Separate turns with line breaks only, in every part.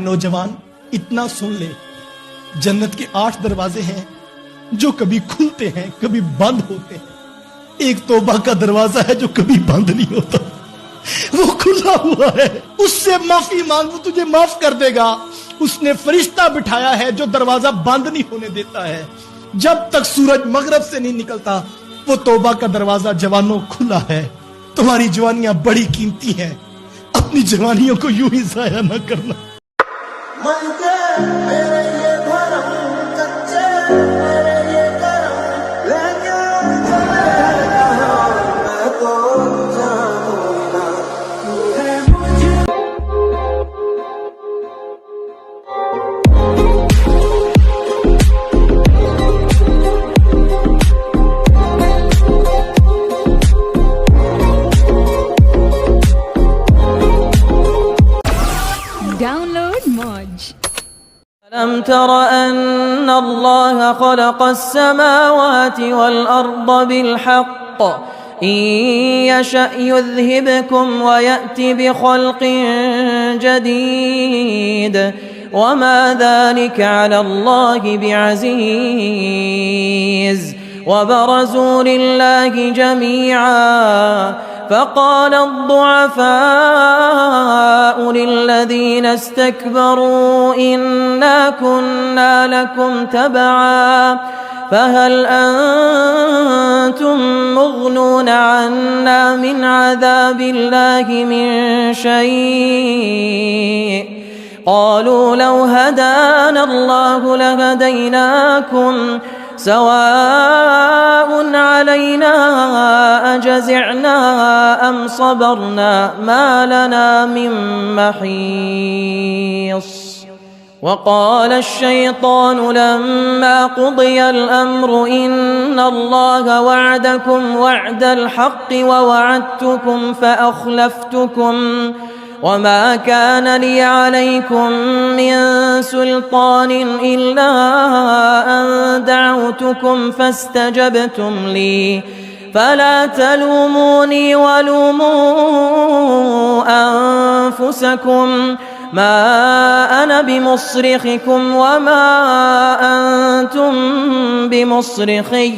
نوجوان اتنا سن لے، جنت کے 8 دروازے ہیں جو کبھی کھلتے ہیں کبھی بند ہوتے ہیں. ایک توبہ کا دروازہ ہے جو کبھی بند نہیں ہوتا، وہ کھلا ہوا ہے. اس سے معافی مانگ، وہ تجھے معاف کر دے گا. اس نے فرشتہ بٹھایا ہے جو دروازہ بند نہیں ہونے دیتا ہے. جب تک سورج مغرب سے نہیں نکلتا وہ توبہ کا دروازہ جوانوں کھلا ہے. تمہاری جوانیاں بڑی قیمتی ہیں، اپنی جوانیوں کو یوں ہی ضائع نہ کرنا.
Download Moj.
ألم تر أن الله خلق السماوات والأرض بالحق إن يشأ يذهبكم ويأتي بخلق جديد وما ذلك على الله بعزيز وبرزوا لله جميعا فقال الضعفاء للذين استكبروا إنا كنا لكم تبعا فهل أنتم مغنون عنا من عذاب الله من شيء قالوا لو هدانا الله لهديناكم سواء علينا أجزعنا أم صبرنا ما لنا من محيص. وقال الشيطان لما قضي الأمر إن الله وعدكم وعد الحق ووعدتكم فأخلفتكم وما كان لي عليكم من سلطان إلا أن دعوتكم فاستجبتم لي فلا تلوموني ولوموا أنفسكم ما أنا بمصرخكم وما أنتم بمصرخي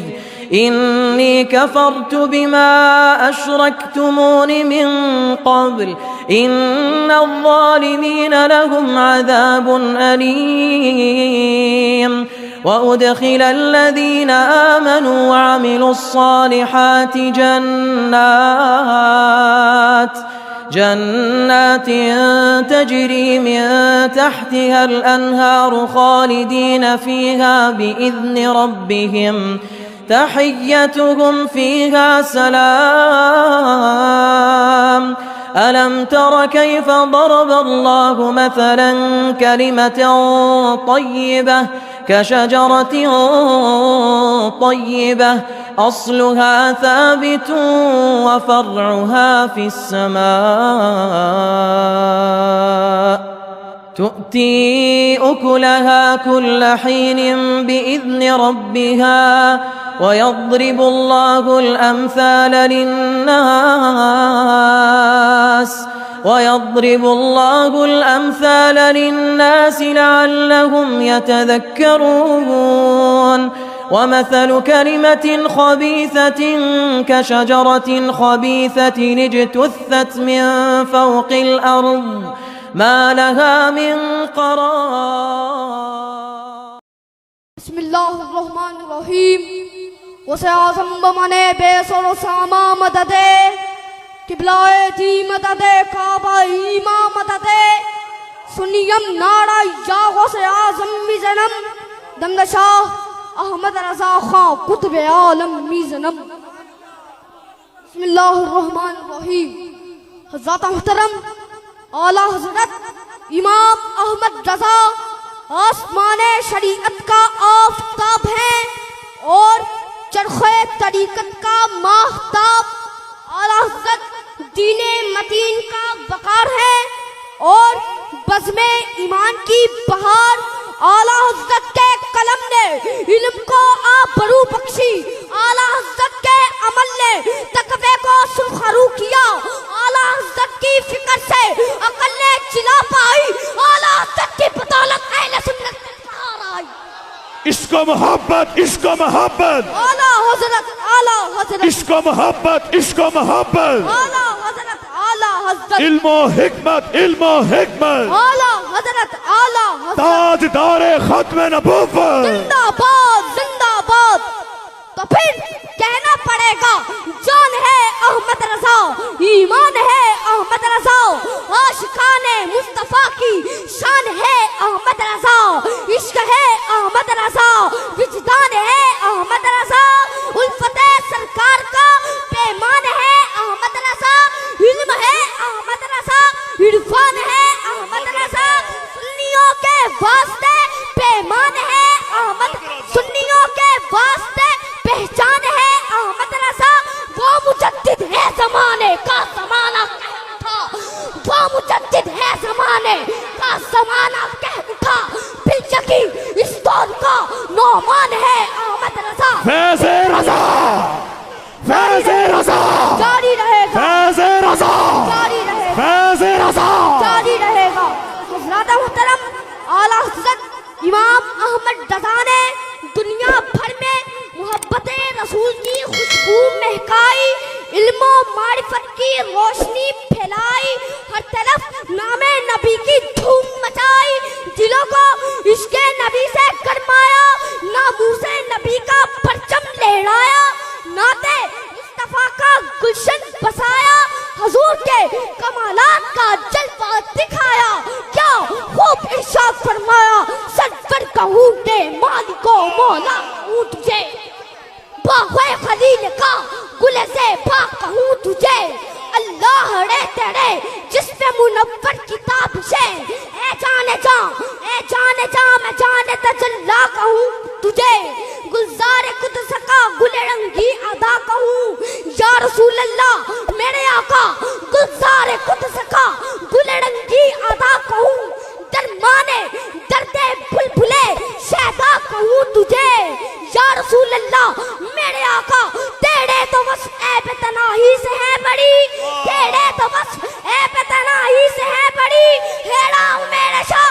إني كفرت بما أشركتمون من قبل إن الظالمين لهم عذاب أليم. وأدخل الذين آمنوا وعملوا الصالحات جنات تجري من تحتها الأنهار خالدين فيها بإذن ربهم تحيتهم فيها سلام. ألم تر كيف ضرب الله مثلا كلمة طيبة كشجرة طيبة أصلها ثابت وفرعها في السماء تؤتي أكلها كل حين بإذن ربها ويضرب الله الأمثال للناس لعلهم يتذكرون. ومثل كلمة خبيثة كشجرة خبيثة اجتثت من فوق الأرض ما لها من قرار.
بسم الله الرحمن الرحيم. وسعظم بمنے بے سر و ساما مددے قبلہ دی مددے کعبہ ایمہ مددے سنیم نارا یا غوث اعظم میزنم دمدشاہ احمد رضا خان قطب عالم میزنم. بسم اللہ الرحمن الرحیم. حضرات محترم اعلیٰ حضرت امام احمد رضا آسمان شریعت کا آفتاب ہیں اور چرخے طریقت کا ماہتاب. اعلیٰ حضرت دین متین کا وقار ہے اور بزم ایمان کی بہار. اعلیٰ حضرت کے قلم نے علم کو آبرو بخشی، اعلیٰ حضرت کے عمل نے تقوی کو سرخرو کیا، اعلیٰ حضرت کی فکر سے عقل نے چلا پائی، اعلیٰ حضرت
محبت عشق و محبت
اعلیٰ حضرت اعلیٰ حضرت
عشق و محبت عشق و محبت
اعلیٰ حضرت اعلیٰ حضرت
علم و حکمت علم و حکمت
اعلیٰ حضرت اعلیٰ حضرت
تاجدار ختم نبوت
زندہ باد زندہ باد. تو پھر کہنا پڑے گا جان ہے احمد رضا ایمان ہے احمد رضا عاشقان مصطفیٰ کی شان ہے احمد رضا عشق ہے احمد رضا وجدان ہے احمد رضا الفت سرکار کا پیمان ہے احمد رضا علم ہے احمد رضا عرفان ہے احمد رضا سنیوں کے واسطے پیمان ہے احمد سنیوں کے واسطے پہچان ہے احمد رضا وہ مجدد ہے زمانے کا زمانہ کہہ اٹھا وہ مجدد ہے زمانے کا زمانہ کہہ اٹھا بالجگی اس دور کا نعمان ہے احمد رضا
فیض رضا فیض رضا
جاری رہے گا
فیض رضا
جاری رہے گا
فیض رضا
جاری رہے گا. حضرات محترم اعلیٰ حضرت امام احمد رضا نے دنیا بھر میں محبت رسول کی خوشبو مہکائی علم و معرفت کی روشنی پھیلائی ہر طرف نام نبی کی دھوم مچائی دلوں کو عشق نبی سے گرمایا ناموس نبی کا پرچم لہرایا نعت مصطفیٰ کا گلشن بسایا حضور کے کمالات کا جلوہ دکھایا کیا خوب ارشاد فرمایا سرور کہوں کہ مالک و مولا ہوں تجھے باغِ خلیل کا گل سے پاک کہوں تجھے اللہ رے تیرے جس پہ منور کتاب سے اے جانے جاں میں جانے تجلا کہوں تجھے گلزار قدس کا گل رنگی ادا کہوں یا رسول اللہ میرے آقا گلزار قدس کا گل رنگی ادا کہوں درمانے درد بلبلے شہدا کہوں تجھے یا رسول اللہ میرے آقا تیرے تو بس عیب تناہی سے ہے بڑی تیرے تو بس عیب تناہی سے ہے بڑی ہیرا ہوں میرے شاہ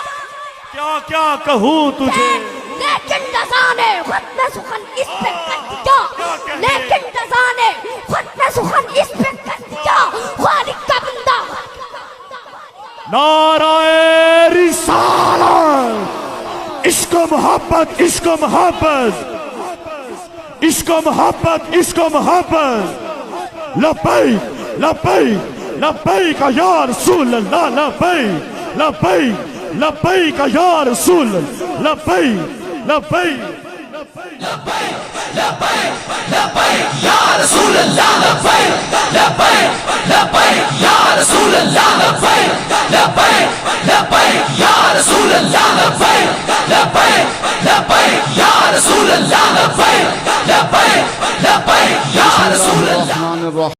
کیا کیا کہوں تجھے
لیکن رضا نے ختم سخن اس پہ کر دیا لیکن رضا نے ختم سخن اس پہ کر دیا خالق کا بندہ
نعرہ رسالت عشق و محبت عشق و محبت عشق و محبت عشق و محبت لبیک لبیک لبیک یا رسول اللہ لبیک لبیک لبیک یا رسول اللہ لبیک لبیک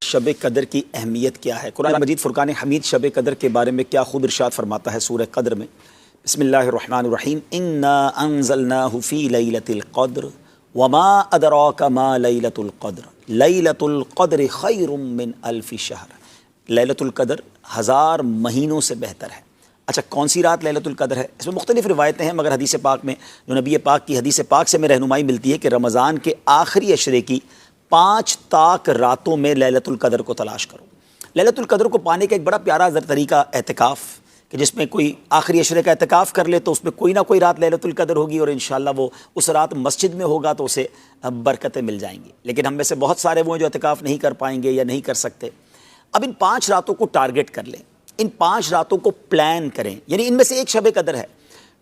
شب قدر کی اہمیت کیا ہے؟ قرآن مجید فرقان حمید شب قدر کے بارے میں کیا خوب ارشاد فرماتا ہے سورہ قدر میں. بسم اللہ الرحمن الرحیم انا انزلناہ فی لیلۃ القدر وما ادراک ما لیلۃ القدر لیلۃ القدر خیر من الف شہر. لیلۃ القدر 1000 مہینوں سے بہتر ہے. اچھا کون سی رات لیلۃ القدر ہے؟ اس میں مختلف روایتیں ہیں مگر حدیث پاک میں جو نبی پاک کی حدیث پاک سے میں رہنمائی ملتی ہے کہ رمضان کے آخری عشرے کی 5 طاق راتوں میں لیلۃ القدر کو تلاش کرو. لیلۃ القدر کو پانے کا ایک بڑا پیارا طریقہ اعتکاف کہ جس میں کوئی آخری عشرے کا اعتکاف کر لے تو اس میں کوئی نہ کوئی رات لیلۃ القدر ہوگی اور انشاءاللہ وہ اس رات مسجد میں ہوگا تو اسے برکتیں مل جائیں گی. لیکن ہم میں سے بہت سارے وہ ہیں جو اعتکاف نہیں کر پائیں گے یا نہیں کر سکتے. اب ان 5 راتوں کو ٹارگٹ کر لیں, ان 5 راتوں کو پلان کریں, یعنی ان میں سے ایک شب قدر ہے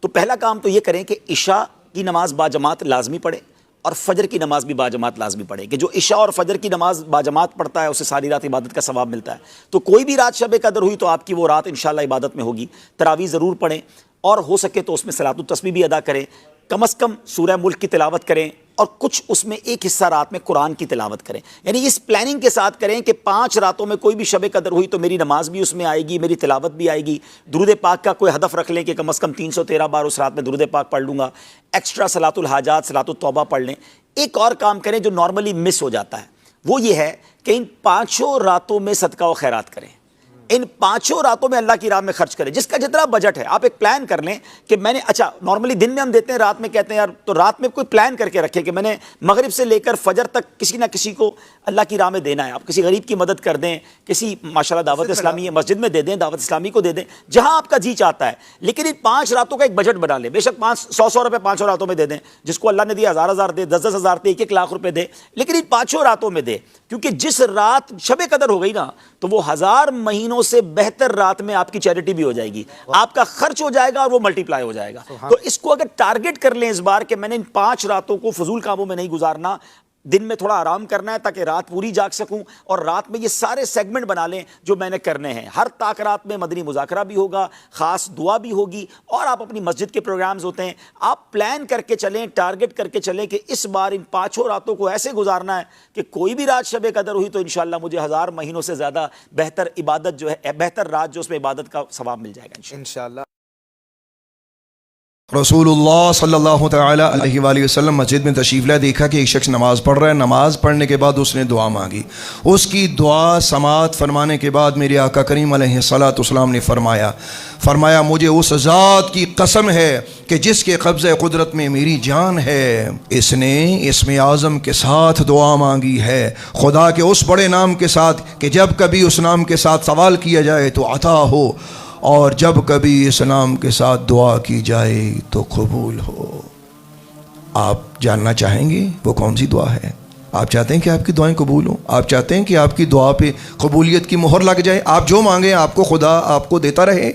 تو پہلا کام تو یہ کریں کہ عشاء کی نماز باجماعت لازمی پڑھیں اور فجر کی نماز بھی باجماعت لازمی پڑھے کہ جو عشاء اور فجر کی نماز باجماعت پڑھتا ہے اسے ساری رات عبادت کا ثواب ملتا ہے. تو کوئی بھی رات شب قدر ہوئی تو آپ کی وہ رات انشاءاللہ عبادت میں ہوگی. تراویح ضرور پڑھیں اور ہو سکے تو اس میں صلاۃ التسبیح بھی ادا کریں, کم از کم سورہ ملک کی تلاوت کریں اور کچھ اس میں ایک حصہ رات میں قرآن کی تلاوت کریں. یعنی اس پلاننگ کے ساتھ کریں کہ 5 راتوں میں کوئی بھی شب قدر ہوئی تو میری نماز بھی اس میں آئے گی, میری تلاوت بھی آئے گی. درود پاک کا کوئی ہدف رکھ لیں کہ کم از کم 313 بار اس رات میں درود پاک پڑھ لوں گا. ایکسٹرا صلاۃ الحاجات صلاۃ التوبہ پڑھ لیں. ایک اور کام کریں جو نارملی مس ہو جاتا ہے وہ یہ ہے کہ ان 5 راتوں میں صدقہ و خیرات کریں. ان 5 راتوں میں اللہ کی راہ میں خرچ کریں، جس کا جتنا بجٹ ہے. آپ ایک پلان کر لیں کہ میں نے، اچھا نارملی دن میں ہم دیتے ہیں، رات میں کہتے ہیں یار، تو رات میں کوئی پلان کر کے رکھے کہ میں نے مغرب سے لے کر فجر تک کسی نہ کسی کو اللہ کی راہ میں دینا ہے. آپ کسی غریب کی مدد کر دیں، کسی ماشاءاللہ دعوت اسلامی ہے مسجد میں دے دیں، دعوت اسلامی کو دے دیں، جہاں آپ کا جی چاہتا ہے. لیکن ان 5 راتوں کا ایک بجٹ بنا لیں. بے شک 100 روپے 5 راتوں میں دے دیں، جس کو اللہ نے دیا 1000 دے، 10,000 دے، 1 لاکھ روپے دے، لیکن ان 5 راتوں میں دے. کیونکہ جس رات شب قدر ہو گئی نا، تو وہ 1000 مہینوں سے بہتر رات میں آپ کی چیریٹی بھی ہو جائے گی، آپ کا خرچ ہو جائے گا اور وہ ملٹی پلائی ہو جائے گا. تو اس کو اگر ٹارگٹ کر لیں اس بار کہ میں نے ان 5 راتوں کو فضول کاموں میں نہیں گزارنا، دن میں تھوڑا آرام کرنا ہے تاکہ رات پوری جاگ سکوں، اور رات میں یہ سارے سیگمنٹ بنا لیں جو میں نے کرنے ہیں. ہر طاق رات میں مدنی مذاکرہ بھی ہوگا، خاص دعا بھی ہوگی، اور آپ اپنی مسجد کے پروگرامز ہوتے ہیں. آپ پلان کر کے چلیں، ٹارگٹ کر کے چلیں کہ اس بار ان 5 راتوں کو ایسے گزارنا ہے کہ کوئی بھی رات شب قدر ہوئی تو انشاءاللہ مجھے 1000 مہینوں سے زیادہ بہتر عبادت جو ہے، بہتر رات جو اس میں عبادت کا ثواب مل جائے گا انشاءاللہ.
رسول اللہ صلی اللہ تعالی علیہ وآلہ وسلم مسجد میں تشریف لائے، دیکھا کہ ایک شخص نماز پڑھ رہا ہے. نماز پڑھنے کے بعد اس نے دعا مانگی. اس کی دعا سماعت فرمانے کے بعد میرے آقا کریم علیہ الصلوۃ والسلام نے فرمایا مجھے اس ذات کی قسم ہے کہ جس کے قبضہ قدرت میں میری جان ہے، اس نے اسم اعظم کے ساتھ دعا مانگی ہے، خدا کے اس بڑے نام کے ساتھ کہ جب کبھی اس نام کے ساتھ سوال کیا جائے تو عطا ہو، اور جب کبھی اس نام کے ساتھ دعا کی جائے تو قبول ہو. آپ جاننا چاہیں گے وہ کون سی دعا ہے؟ آپ چاہتے ہیں کہ آپ کی دعائیں قبول ہوں؟ آپ چاہتے ہیں کہ آپ کی دعا پہ قبولیت کی مہر لگ جائے؟ آپ جو مانگیں آپ کو خدا آپ کو دیتا رہے؟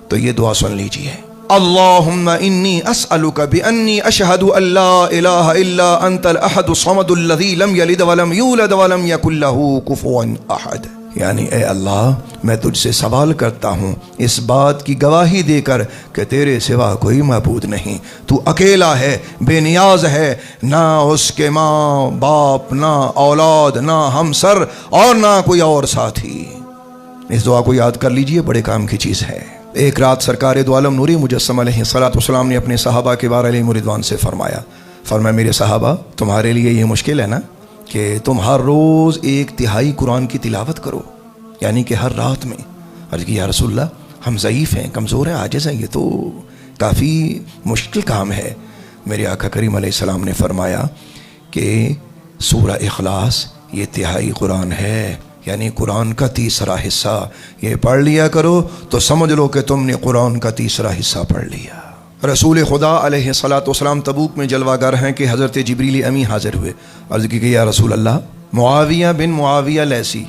تو یہ دعا سن لیجئے. اللہم انی اسألک بانی اشہد ان لا الہ الا انت الاحد الصمد الذی لم یلد ولم یولد ولم یکن لہ کفوا احد. یعنی اے اللہ، میں تجھ سے سوال کرتا ہوں اس بات کی گواہی دے کر کہ تیرے سوا کوئی معبود نہیں، تو اکیلا ہے، بے نیاز ہے، نہ اس کے ماں باپ، نہ اولاد، نہ ہمسر، اور نہ کوئی اور ساتھی. اس دعا کو یاد کر لیجئے، بڑے کام کی چیز ہے. ایک رات سرکار دو عالم نور مجسم علیہ الصلوۃ والسلام نے اپنے صحابہ کے بارے علیہم رضوان سے فرمایا میرے صحابہ، تمہارے لیے یہ مشکل ہے نا کہ تم ہر روز 1/3 قرآن کی تلاوت کرو، یعنی کہ ہر رات میں. عرض کی یا رسول اللہ، ہم ضعیف ہیں، کمزور ہیں، عاجز ہیں، یہ تو کافی مشکل کام ہے. میرے آقا کریم علیہ السلام نے فرمایا کہ سورہ اخلاص یہ 1/3 قرآن ہے، یعنی قرآن کا 3را حصہ. یہ پڑھ لیا کرو تو سمجھ لو کہ تم نے قرآن کا 3را حصہ پڑھ لیا. رسول خدا علیہ الصلوۃ والسلام تبوک میں جلوہ گر ہیں کہ حضرت جبریل امی حاضر ہوئے. عرض کی کہ یا رسول اللہ، معاویہ بن معاویہ لیسی،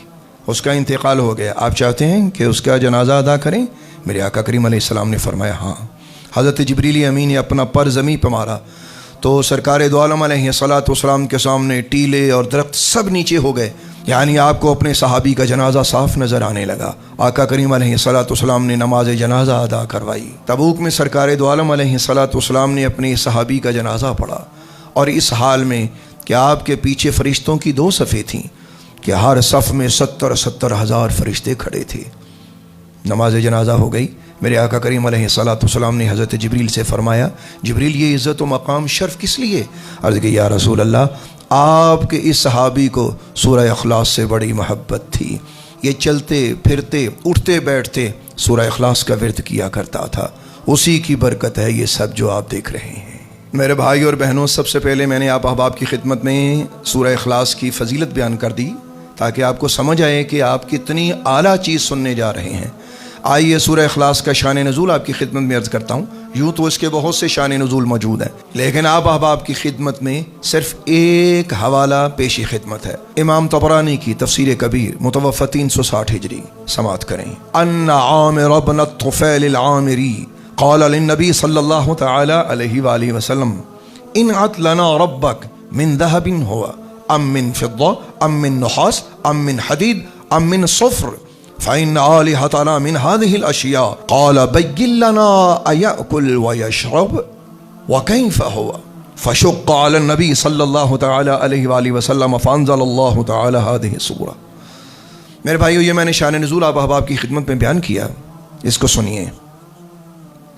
اس کا انتقال ہو گیا، آپ چاہتے ہیں کہ اس کا جنازہ ادا کریں؟ میرے آقا کریم علیہ السلام نے فرمایا ہاں. حضرت جبریل امی نے اپنا پر زمین پہ مارا تو سرکار دو عالم علیہ الصلوۃ والسلام کے سامنے ٹیلے اور درخت سب نیچے ہو گئے، یعنی آپ کو اپنے صحابی کا جنازہ صاف نظر آنے لگا. آقا کریم علیہ الصلوۃ والسلام نے نماز جنازہ ادا کروائی. تبوک میں سرکار دو عالم علیہ الصلوۃ والسلام نے اپنے صحابی کا جنازہ پڑھا، اور اس حال میں کہ آپ کے پیچھے فرشتوں کی 2 صفیں تھیں کہ ہر صف میں 70 ہزار فرشتے کھڑے تھے. نماز جنازہ ہو گئی. میرے آقا کریم علیہ الصلوۃ والسلام نے حضرت جبریل سے فرمایا جبریل، یہ عزت و مقام شرف کس لیے؟ عرض کہ یا رسول اللہ، آپ کے اس صحابی کو سورہ اخلاص سے بڑی محبت تھی، یہ چلتے پھرتے اٹھتے بیٹھتے سورہ اخلاص کا ورد کیا کرتا تھا، اسی کی برکت ہے یہ سب جو آپ دیکھ رہے ہیں. میرے بھائی اور بہنوں، سب سے پہلے میں نے آپ احباب کی خدمت میں سورہ اخلاص کی فضیلت بیان کر دی تاکہ آپ کو سمجھ آئے کہ آپ کتنی اعلیٰ چیز سننے جا رہے ہیں. آئیے سورہ اخلاص کا شان نزول آپ کی خدمت میں عرض کرتا ہوں. یوں تو اس کے بہت سے شان نزول موجود ہیں، لیکن آپ احباب کی خدمت میں صرف ایک حوالہ پیشی خدمت ہے. امام طبرانی کی تفسیر کبیر متوفہ 360 ہجری، سماعت کریں. ان عامر بن الطفیل العامری قال للنبی صلی اللہ تعالی علیہ وآلہ وسلم انعت لنا ربک من ذهب هو ام من فضة ام من نحاس ام من حدید ام من صفر فإن آلهتنا من هذه الأشياء قال بين لنا أيأكل ويشرب وكيف هو فشق على النبي صلى الله تعالى عليه وآله وسلم فأنزل الله تعالى هذه السورة. میرے بھائیو، یہ میں نے شان نزول آپ احباب کی خدمت میں بیان کیا، اس کو سنیے.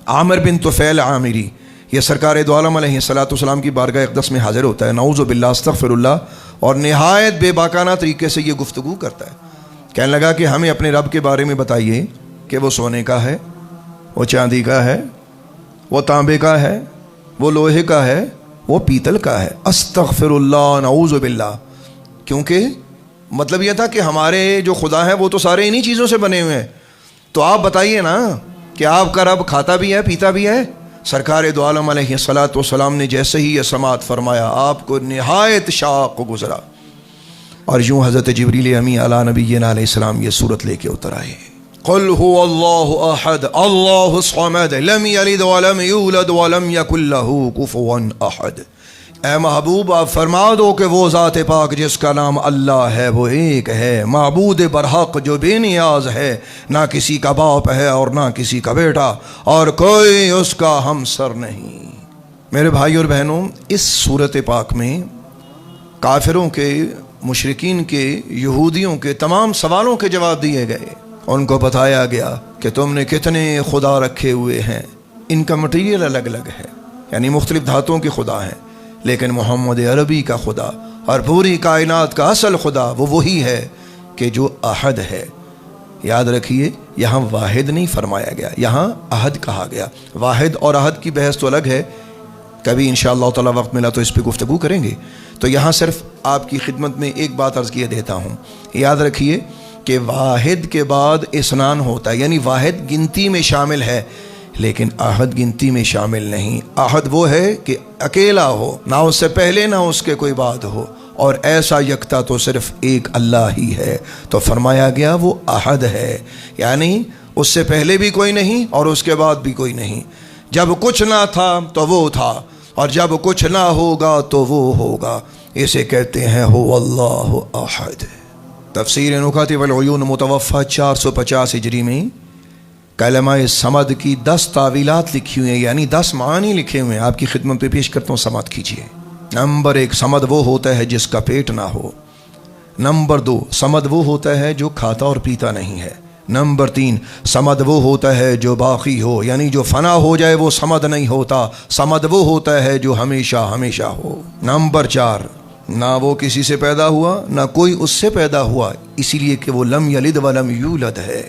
عامر بن طفیل عامری یہ سرکار دو عالم علیہ الصلوۃ والسلام کی بارگاہ اقدس میں حاضر ہوتا ہے، نعوذ باللہ استغفر اللہ، اور نہایت بے باکانہ طریقے سے یہ گفتگو کرتا ہے کہنے لگا کہ ہمیں اپنے رب کے بارے میں بتائیے کہ وہ سونے کا ہے، وہ چاندی کا ہے، وہ تانبے کا ہے، وہ لوہے کا ہے، وہ پیتل کا ہے۔ استغفر اللہ، نعوذ باللہ۔ کیونکہ مطلب یہ تھا کہ ہمارے جو خدا ہیں وہ تو سارے انہی چیزوں سے بنے ہوئے ہیں، تو آپ بتائیے نا کہ آپ کا رب کھاتا بھی ہے، پیتا بھی ہے؟ سرکار دو عالم علیہ الصلوۃ والسلام نے جیسے ہی یہ سماعت فرمایا، آپ کو نہایت شاق گزرا، اور یوں حضرت جبریل امی علی نبینا علیہ السلام یہ صورت لے کے اتر آئے، قل هو اللہ احد اللہ الصمد لم یلد ولم یولد ولم یکن لہ کفوا احد۔ اے محبوب آپ فرما دو کہ وہ ذات پاک جس کا نام اللہ ہے وہ ایک ہے، معبود برحق جو بے نیاز ہے، نہ کسی کا باپ ہے اور نہ کسی کا بیٹا، اور کوئی اس کا ہمسر نہیں۔ میرے بھائی اور بہنوں، اس صورت پاک میں کافروں کے، مشرکین کے، یہودیوں کے تمام سوالوں کے جواب دیے گئے۔ ان کو بتایا گیا کہ تم نے کتنے خدا رکھے ہوئے ہیں، ان کا مٹیریل الگ الگ ہے، یعنی مختلف دھاتوں کے خدا ہیں، لیکن محمد عربی کا خدا اور پوری کائنات کا اصل خدا وہ وہی ہے کہ جو احد ہے۔ یاد رکھیے، یہاں واحد نہیں فرمایا گیا، یہاں احد کہا گیا۔ واحد اور احد کی بحث تو الگ ہے، کبھی انشاءاللہ تعالی وقت ملا تو اس پہ گفتگو کریں گے۔ تو یہاں صرف آپ کی خدمت میں ایک بات عرض کیے دیتا ہوں، یاد رکھیے کہ واحد کے بعد اسنان ہوتا ہے، یعنی واحد گنتی میں شامل ہے لیکن احد گنتی میں شامل نہیں۔ احد وہ ہے کہ اکیلا ہو، نہ اس سے پہلے نہ اس کے کوئی بعد ہو، اور ایسا یکتا تو صرف ایک اللہ ہی ہے۔ تو فرمایا گیا وہ احد ہے، یعنی اس سے پہلے بھی کوئی نہیں اور اس کے بعد بھی کوئی نہیں۔ جب کچھ نہ تھا تو وہ تھا، اور جب کچھ نہ ہوگا تو وہ ہوگا۔ اسے کہتے ہیں هو اللہ احد۔ تفسیر نکات والعیون متوفہ 450 ہجری میں کلمہ صمد کی 10 تعویلات لکھی ہوئی ہیں، یعنی 10 معنی لکھے ہوئے ہیں، آپ کی خدمت پہ پیش کرتا ہوں، سماعت کیجیے۔ نمبر 1، صمد وہ ہوتا ہے جس کا پیٹ نہ ہو۔ نمبر 2، صمد وہ ہوتا ہے جو کھاتا اور پیتا نہیں ہے۔ نمبر 3، صمد وہ ہوتا ہے جو باقی ہو، یعنی جو فنا ہو جائے وہ صمد نہیں ہوتا، صمد وہ ہوتا ہے جو ہمیشہ ہمیشہ ہو۔ نمبر 4، نہ وہ کسی سے پیدا ہوا نہ کوئی اس سے پیدا ہوا، اسی لیے کہ وہ لم یلد ولم یولد ہے۔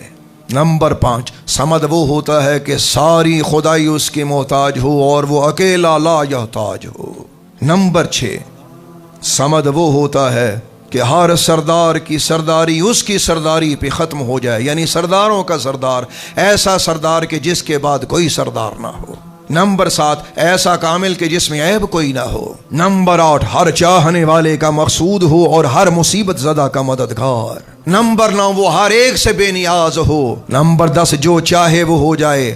نمبر 5، صمد وہ ہوتا ہے کہ ساری خدائی اس کی محتاج ہو اور وہ اکیلا لا یحتاج ہو۔ نمبر 6، صمد وہ ہوتا ہے کہ ہر سردار کی سرداری اس کی سرداری پہ ختم ہو جائے، یعنی سرداروں کا سردار، ایسا سردار کہ جس کے بعد کوئی سردار نہ ہو۔ نمبر 7، ایسا کامل کہ جس میں عیب کوئی نہ ہو۔ نمبر 8، ہر چاہنے والے کا مقصود ہو اور ہر مصیبت زدہ کا مددگار۔ نمبر 9، وہ ہر ایک سے بے نیاز ہو۔ نمبر 10، جو چاہے وہ ہو جائے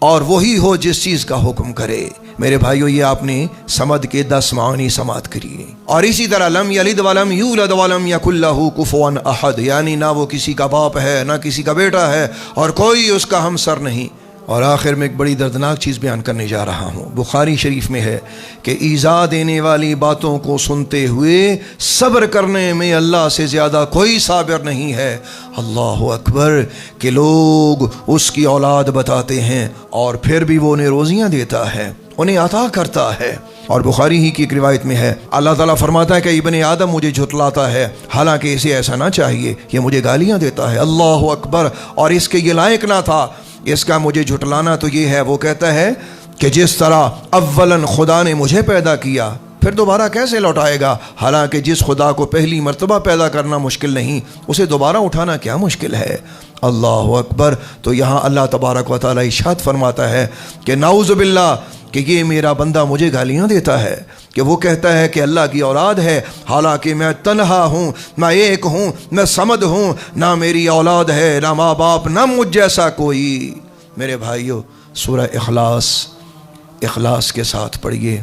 اور وہی ہو جس چیز کا حکم کرے۔ میرے بھائیو، یہ آپ نے صمد کے 10 معنی سماعت کریے۔ اور اسی طرح لم یلد ولم یولد ولم یکن لہ کفوا احد، یعنی نہ وہ کسی کا باپ ہے نہ کسی کا بیٹا ہے اور کوئی اس کا ہمسر نہیں۔ اور آخر میں ایک بڑی دردناک چیز بیان کرنے جا رہا ہوں، بخاری شریف میں ہے کہ ایذا دینے والی باتوں کو سنتے ہوئے صبر کرنے میں اللہ سے زیادہ کوئی صابر نہیں ہے۔ اللہ اکبر، کہ لوگ اس کی اولاد بتاتے ہیں اور پھر بھی وہ انہیں روزیاں دیتا ہے، انہیں عطا کرتا ہے۔ اور بخاری ہی کی ایک روایت میں ہے، اللہ تعالیٰ فرماتا ہے کہ ابن آدم مجھے جھٹلاتا ہے، حالانکہ اسے ایسا نہ چاہیے، یہ مجھے گالیاں دیتا ہے۔ اللہ اکبر، اور اس کے یہ لائق نہ تھا، اس کا مجھے جھٹلانا تو یہ ہے، وہ کہتا ہے کہ جس طرح اولاً خدا نے مجھے پیدا کیا پھر دوبارہ کیسے لوٹائے گا، حالانکہ جس خدا کو پہلی مرتبہ پیدا کرنا مشکل نہیں اسے دوبارہ اٹھانا کیا مشکل ہے۔ اللہ اکبر۔ تو یہاں اللہ تبارک و تعالیٰ ارشاد فرماتا ہے کہ نعوذ باللہ، کہ یہ میرا بندہ مجھے گالیاں دیتا ہے، کہ وہ کہتا ہے کہ اللہ کی اولاد ہے، حالانکہ میں تنہا ہوں، میں ایک ہوں، میں صمد ہوں، نہ میری اولاد ہے نہ ماں باپ نہ مجھ جیسا کوئی۔ میرے بھائیو، سورہ اخلاص کے ساتھ پڑھیے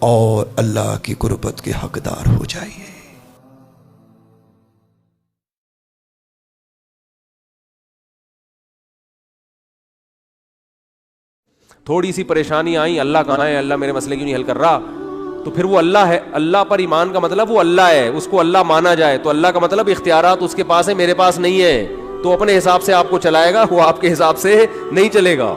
اور اللہ کی قربت کے حقدار ہو جائیے۔
تھوڑی سی پریشانی آئی، اللہ کہاں ہے، اللہ میرے مسئلے کیوں نہیں حل کر رہا، تو پھر وہ اللہ ہے۔ اللہ پر ایمان کا مطلب وہ اللہ ہے، اس کو اللہ مانا جائے، تو اللہ کا مطلب اختیارات اس کے پاس ہے، میرے پاس نہیں ہے، تو اپنے حساب سے آپ کو چلائے گا، وہ آپ کے حساب سے نہیں چلے گا۔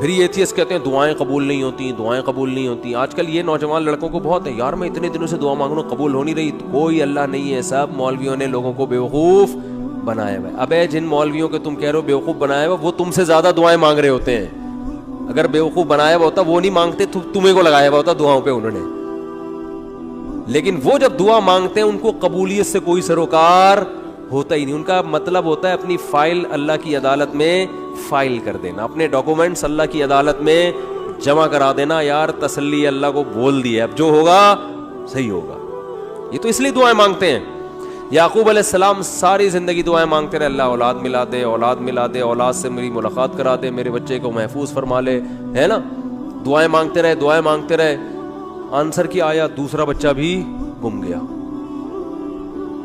پھر یہ ایتھیسٹ کہتے ہیں دعائیں قبول نہیں ہوتی، دعائیں قبول نہیں ہوتی. آج کل یہ نوجوان لڑکوں کو بہت ہے، یار میں اتنے دنوں سے دعا مانگ رہا ہوں قبول ہو نہیں رہی. کوئی اللہ نہیں ہے، سب مولویوں نے لوگوں کو بیوقوف بنایا ہوا ہے. ابے جن مولویوں کے تم کہہ رہے ہو بیوقوف بنایا ہوا، وہ تم سے زیادہ دعائیں مانگ رہے ہوتے ہیں. اگر بیوقوف بنایا ہوا ہوتا وہ نہیں مانگتے، تمہیں کو لگایا ہوا ہوتا دعاؤں پہ انہوں نے. لیکن وہ جب دعا مانگتے ہیں ان کو قبولیت سے کوئی سروکار ہوتا ہی نہیں. ان کا مطلب ہوتا ہے اپنی فائل اللہ کی عدالت میں فائل کر دینا، اپنے ڈاکومنٹس اللہ کی عدالت میں جمع کرا دینا. یار تسلی اللہ کو بول دیا، اب جو ہوگا صحیح ہوگا. یہ تو اس لیے دعائیں مانگتے ہیں. یعقوب علیہ السلام ساری زندگی دعائیں مانگتے رہے، اللہ اولاد ملا دے، اولاد ملا دے، اولاد سے میری ملاقات کرا دے، میرے بچے کو محفوظ فرما لے، ہے نا. دعائیں مانگتے رہے، دعائیں مانگتے رہے. آنسر کیا آیا؟ دوسرا بچہ بھی گم گیا.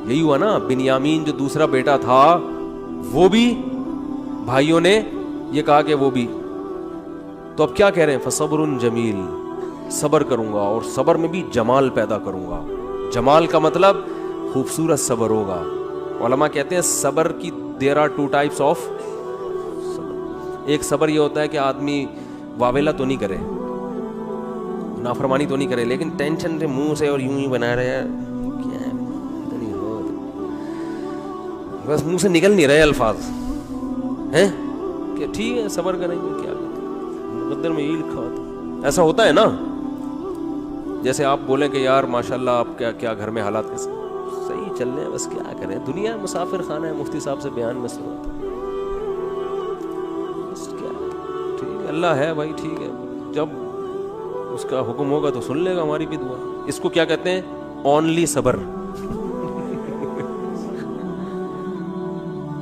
یہی ہوا نا، بنیامین جو دوسرا بیٹا تھا وہ بھی بھائیوں نے یہ کہا کہ وہ بھی. تو اب کیا کہہ رہے ہیں؟ فصبر جمیل، صبر کروں گا اور صبر میں بھی جمال پیدا کروں گا. جمال کا مطلب خوبصورت صبر ہوگا. علماء کہتے ہیں صبر کی دیر آر 2 types آف صبر. ایک صبر یہ ہوتا ہے کہ آدمی واویلا تو نہیں کرے، نافرمانی تو نہیں کرے، لیکن ٹینشن سے منہ سے اور یوں ہی بنا رہے ہیں، بس منہ سے نکل نہیں رہے الفاظ ہیں کہ ٹھیک ہے صبر کریں گے، کیا مقدر میں یہی لکھا ہوتا. ایسا ہوتا ہے نا. جیسے آپ بولیں کہ یار ماشاءاللہ آپ کیا گھر میں حالات کیسے صحیح چل رہے ہیں، بس کیا کریں، دنیا مسافر خانہ ہے. مفتی صاحب سے بیان میں سنا تھا، بس کیا ٹھیک ہے، اللہ ہے بھائی، ٹھیک ہے، جب اس کا حکم ہوگا تو سن لے گا ہماری بھی دعا. اس کو کیا کہتے ہیں؟ اونلی صبر.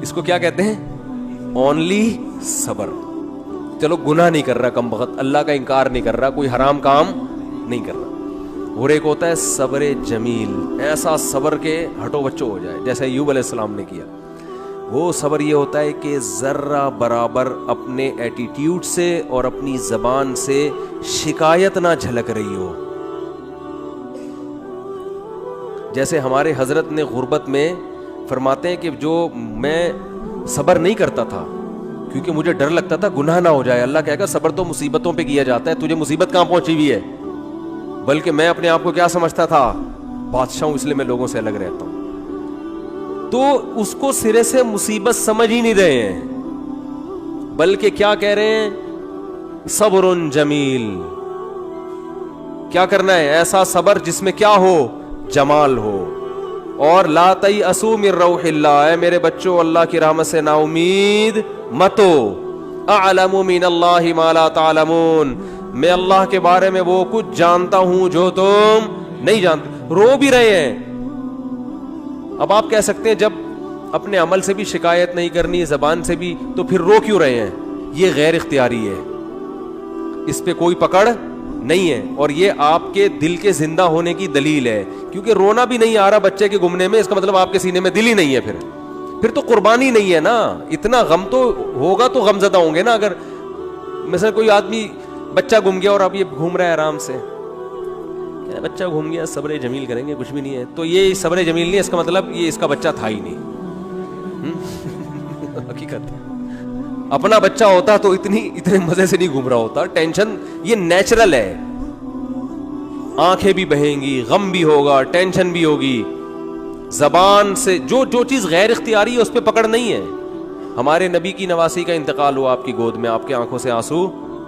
اس کو کیا کہتے ہیں؟ اونلی صبر. چلو گناہ نہیں کر رہا کم بخت، اللہ کا انکار نہیں کر رہا، کوئی حرام کام نہیں کر رہا. اور ایک ہوتا ہے صبر جمیل، ایسا صبر کے ہٹو بچو ہو جائے جیسے ایوب علیہ السلام نے کیا. وہ صبر یہ ہوتا ہے کہ ذرہ برابر اپنے ایٹیٹیوڈ سے اور اپنی زبان سے شکایت نہ جھلک رہی ہو. جیسے ہمارے حضرت نے غربت میں فرماتے ہیں کہ جو میں صبر نہیں کرتا تھا کیونکہ مجھے ڈر لگتا تھا گناہ نہ ہو جائے. اللہ کہے گا صبر تو مصیبتوں پہ کیا جاتا ہے، تجھے مصیبت کہاں پہنچی ہوئی ہے؟ بلکہ میں اپنے آپ کو کیا سمجھتا تھا؟ بادشاہ ہوں، اس لیے میں لوگوں سے الگ رہتا ہوں. تو اس کو سرے سے مصیبت سمجھ ہی نہیں رہے ہیں، بلکہ کیا کہہ رہے ہیں؟ صبر جمیل. کیا کرنا ہے؟ ایسا صبر جس میں کیا ہو؟ جمال ہو. اور لا تیأسوا من روح اللہ، اے میرے بچوں اللہ کی رحمت سے نا امید مت ہو. اعلم من اللہ ما لا تعلمون، میں اللہ کے بارے میں وہ کچھ جانتا ہوں جو تم نہیں جانتے. رو بھی رہے ہیں. اب آپ کہہ سکتے ہیں جب اپنے عمل سے بھی شکایت نہیں کرنی، زبان سے بھی، تو پھر رو کیوں رہے ہیں؟ یہ غیر اختیاری ہے، اس پہ کوئی پکڑ نہیں ہے، اور یہ آپ کے دل کے زندہ ہونے کی دلیل ہے. کیونکہ رونا بھی نہیں آ رہا بچے کے گمنے میں، اس کا مطلب آپ کے سینے میں دل ہی نہیں ہے. پھر تو قربانی نہیں ہے نا. اتنا غم تو ہوگا تو غم زدہ ہوں گے نا. اگر مثلا کوئی آدمی بچہ گم گیا اور اب یہ گھوم رہا ہے آرام سے، بچہ گھوم گیا، صبر جمیل کریں گے، کچھ بھی نہیں ہے، تو یہ صبر جمیل نہیں، اس کا مطلب یہ اس کا بچہ تھا ہی نہیں. حقیقت اپنا بچہ ہوتا تو اتنے مزے سے نہیں گھوم رہا ہوتا. ٹینشن یہ نیچرل ہے، آنکھیں بھی بہیں گی، غم بھی ہوگا، ٹینشن بھی ہوگی. زبان سے جو چیز غیر اختیاری ہے اس پہ پکڑ نہیں ہے. ہمارے نبی کی نواسی کا انتقال ہوا آپ کی گود میں، آپ کے آنکھوں سے آنسو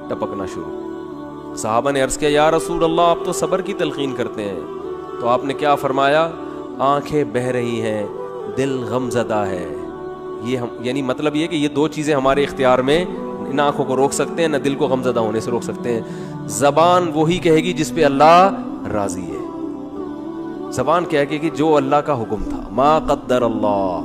ٹپکنا شروع. صحابہ نے عرض کیا یا رسول اللہ آپ تو صبر کی تلقین کرتے ہیں. تو آپ نے کیا فرمایا؟ آنکھیں بہہ رہی ہیں، دل غم زدہ ہے. یہ یعنی مطلب یہ کہ یہ دو چیزیں ہمارے اختیار میں، نہ آنکھوں کو روک سکتے ہیں نہ دل کو غم زدہ ہونے سے روک سکتے ہیں. زبان وہی کہے گی جس پہ اللہ راضی ہے. زبان کہے گی کہ جو اللہ کا حکم تھا، ما قدر اللہ،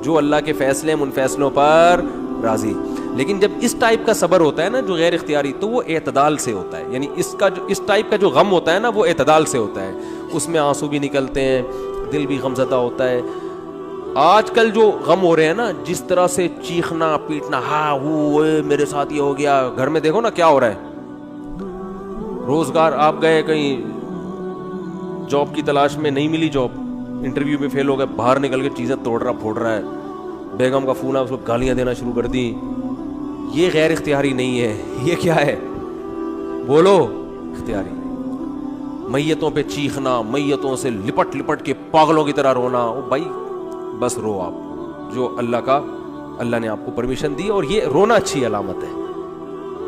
جو اللہ کے فیصلے ان فیصلوں پر راضی. لیکن جب اس ٹائپ کا صبر ہوتا ہے نا جو غیر اختیاری، تو وہ اعتدال سے ہوتا ہے. یعنی اس ٹائپ کا جو غم ہوتا ہے نا وہ اعتدال سے ہوتا ہے. اس میں آنسو بھی نکلتے ہیں، دل بھی غم زدہ ہوتا ہے. آج کل جو غم ہو رہے ہیں نا، جس طرح سے چیخنا پیٹنا، ہاں میرے ساتھ یہ ہو گیا، گھر میں دیکھو نا کیا ہو رہا ہے. روزگار آپ گئے کہیں جاب کی تلاش میں، نہیں ملی جاب، انٹرویو میں فیل ہو گئے، باہر نکل کے چیزیں توڑ رہا پھوڑ رہا ہے. بیگم کا فون آیا، اس کو گالیاں دینا شروع کر دی. یہ غیر اختیاری نہیں ہے، یہ کیا ہے؟ بولو، اختیاری. میتوں پہ چیخنا، میتوں سے لپٹ لپٹ کے پاگلوں کی طرح رونا، او بھائی بس رو آپ، جو اللہ نے آپ کو پرمیشن دی. اور یہ رونا اچھی علامت ہے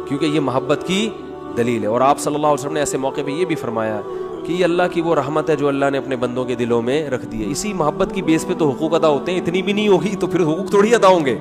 کیونکہ یہ محبت کی دلیل ہے. اور آپ صلی اللہ علیہ وسلم نے ایسے موقع پہ یہ بھی فرمایا کہ یہ اللہ کی وہ رحمت ہے جو اللہ نے اپنے بندوں کے دلوں میں رکھ دی ہے. اسی محبت کی بیس پہ تو حقوق ادا ہوتے ہیں. اتنی بھی نہیں ہوگی تو پھر حقوق تھوڑی ادا ہوں گے.